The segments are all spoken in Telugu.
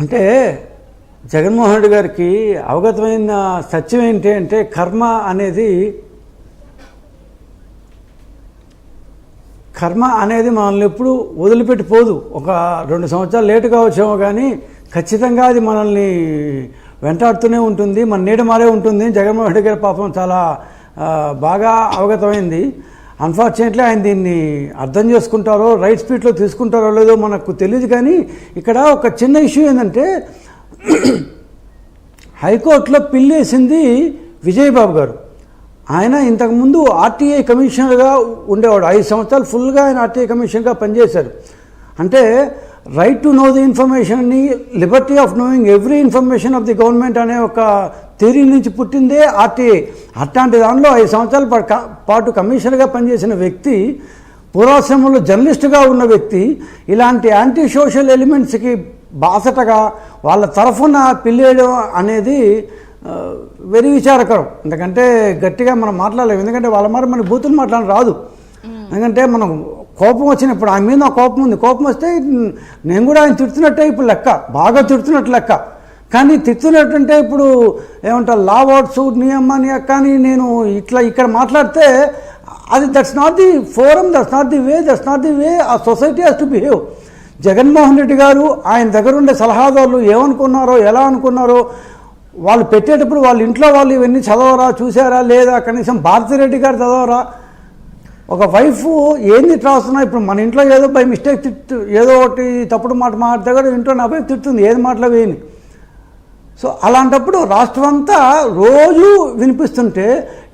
అంటే జగన్మోహన్ రెడ్డి గారికి అవగతమైన సత్యం ఏంటి అంటే కర్మ అనేది మనల్ని ఎప్పుడు వదిలిపెట్టిపోదు. ఒక 2 సంవత్సరాలు లేటుగా వచ్చామో కానీ ఖచ్చితంగా అది మనల్ని వెంటాడుతూనే ఉంటుంది, మన నీడ మారే ఉంటుంది. జగన్మోహన్ రెడ్డి గారి పాపం చాలా బాగా అవగతమైంది. అన్ఫార్చునేట్లీ ఆయన దీన్ని అర్థం చేసుకుంటారో రైట్ స్పీడ్లో తీసుకుంటారో లేదో మనకు తెలియదు. కానీ ఇక్కడ ఒక చిన్న ఇష్యూ ఏంటంటే హైకోర్టులో పిల్లేసింది విజయబాబు గారు. ఆయన ఇంతకుముందు ఆర్టీఐ కమిషనర్గా ఉండేవాడు. 5 సంవత్సరాలు ఫుల్గా ఆయన ఆర్టీఐ కమిషనర్గా పనిచేశారు. అంటే రైట్ టు నో ది ఇన్ఫర్మేషన్ని, liberty of knowing every information of the government అనే ఒక థియరీ నుంచి పుట్టిందే ఆర్టీఐ. అట్లాంటి దానిలో 5 సంవత్సరాల పాటు కమిషనర్గా పనిచేసిన వ్యక్తి, పూర్వాశ్రమంలో జర్నలిస్టుగా ఉన్న వ్యక్తి, ఇలాంటి యాంటీ సోషల్ ఎలిమెంట్స్కి బాసటగా వాళ్ళ తరఫున పిల్లేయడం అనేది వెరీ విచారకరం. ఎందుకంటే గట్టిగా మనం మాట్లాడలేము. ఎందుకంటే వాళ్ళ మరి మనకి బూతులు మాట్లాడడం రాదు. ఎందుకంటే మనం కోపం వచ్చినప్పుడు ఆయన మీద కోపం ఉంది, కోపం వస్తే నేను కూడా ఆయన తిడుతున్నట్టే ఇప్పుడు లెక్క, బాగా తిడుతున్నట్టు లెక్క. కానీ తిడుతున్నట్టుంటే ఇప్పుడు ఏమంటారు లా వర్డ్స్ నియమాని కానీ నేను ఇక్కడ మాట్లాడితే అది that's not the forum, that's not the way, that's not the way ఆ society has to behave. Jaganmohan Reddy గారు ఆయన దగ్గర ఉండే సలహాదారులు ఏమనుకున్నారో ఎలా అనుకున్నారో వాళ్ళు పెట్టేటప్పుడు వాళ్ళ ఇంట్లో వాళ్ళు ఇవన్నీ చదవరా, చూసారా లేదా, కనీసం భారతిరెడ్డి గారు చదవరా? ఒక వైఫ్ ఏంది రాస్తున్నా ఇప్పుడు మన ఇంట్లో ఏదో బై మిస్టేక్ ఏదో ఒకటి తప్పుడు మాట మాట్లాడితే కూడా ఇంట్లో నా వైపు తిడుతుంది ఏది మాటలో వేయని. సో అలాంటప్పుడు రాష్ట్రం అంతా రోజు వినిపిస్తుంటే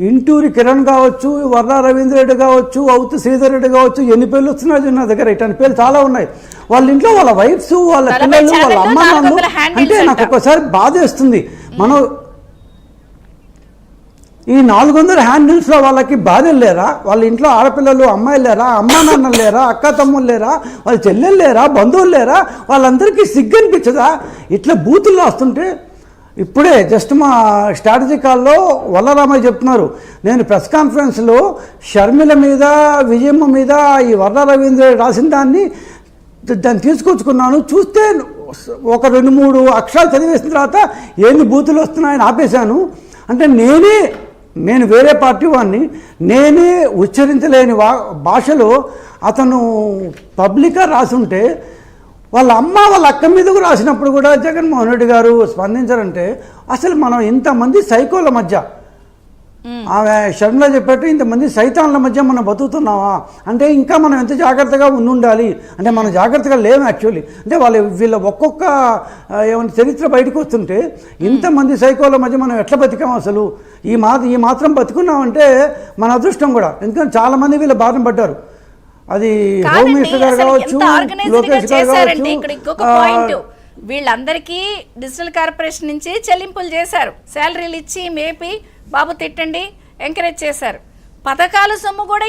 ఇంటూరి కిరణ్ కావచ్చు, వర్రా రవీంద్ర రెడ్డి కావచ్చు, అవుతు శ్రీధర్ రెడ్డి కావచ్చు, ఎన్ని పేర్లు వస్తున్నాయి నా దగ్గర, ఇట్లాంటి పేర్లు చాలా ఉన్నాయి. వాళ్ళ ఇంట్లో వాళ్ళ వైఫ్స్, వాళ్ళ పిల్లలు, వాళ్ళ అమ్మ నాన్నలు అంటే నాకు ఒక్కసారి బాధ వేస్తుంది. మనం ఈ 400 హ్యాండిల్స్లో వాళ్ళకి భార్యలు లేరా? వాళ్ళ ఇంట్లో ఆడపిల్లలు అమ్మాయిలు లేరా? అమ్మా నాన్నలు లేరా? అక్క తమ్ముళ్ళు లేరా? వాళ్ళ చెల్లెలు లేరా? బంధువులు లేరా? వాళ్ళందరికీ సిగ్గు అనిపించదా ఇట్లా బూతులు రాస్తుంటే? ఇప్పుడే జస్ట్ మా స్ట్రాటజీ కాల్లో వల్లరామయ్య చెప్తున్నారు, నేను ప్రెస్ కాన్ఫరెన్స్లో షర్మిల మీద, విజయమ్మ మీద ఈ వర్ర రవీంద్ర రాసిన దాన్ని తీసుకొచ్చుకున్నాను. చూస్తే ఒక 2-3 అక్షరాలు చదివేసిన తర్వాత ఏంది బూతులు వస్తున్నాయని ఆపేశాను. అంటే నేను వేరే పార్టీ వాడిని, నేనే ఉచ్చరించలేని భాషలో అతను పబ్లిక్గా రాసుంటే వాళ్ళ అమ్మ వాళ్ళ అక్క మీదకు రాసినప్పుడు కూడా జగన్మోహన్ రెడ్డి గారు స్పందించారంటే అసలు మనం ఇంతమంది సైకోల మధ్య, ఆమె షర్మిల చెప్పట్టు ఇంతమంది సైతాన్ల మధ్య మనం బతుకుతున్నావా అంటే ఇంకా మనం ఎంత జాగ్రత్తగా ఉండాలి అంటే మనం జాగ్రత్తగా లేము యాక్చువల్లీ. అంటే వీళ్ళ ఒక్కొక్క ఏమైనా చరిత్ర బయటకు వస్తుంటే ఇంతమంది సైకోల మధ్య మనం ఎట్లా బతికాం అసలు? ఈ మాత్రం బతుకున్నామంటే మన అదృష్టం కూడా. ఎందుకంటే చాలామంది వీళ్ళ బాధన పడ్డారు. అది హోమ్ మినిస్టర్ గారు కావచ్చు, లోకేష్ గారు కావచ్చు, వీళ్ళందరికీ డిజిటల్ కార్పొరేషన్ నుంచి చెల్లింపులు చేశారు. శాలరీలు ఇచ్చి మేపి బాబు తిట్టండి ఎంకరేజ్ చేశారు. పథకాల సొమ్ము కూడా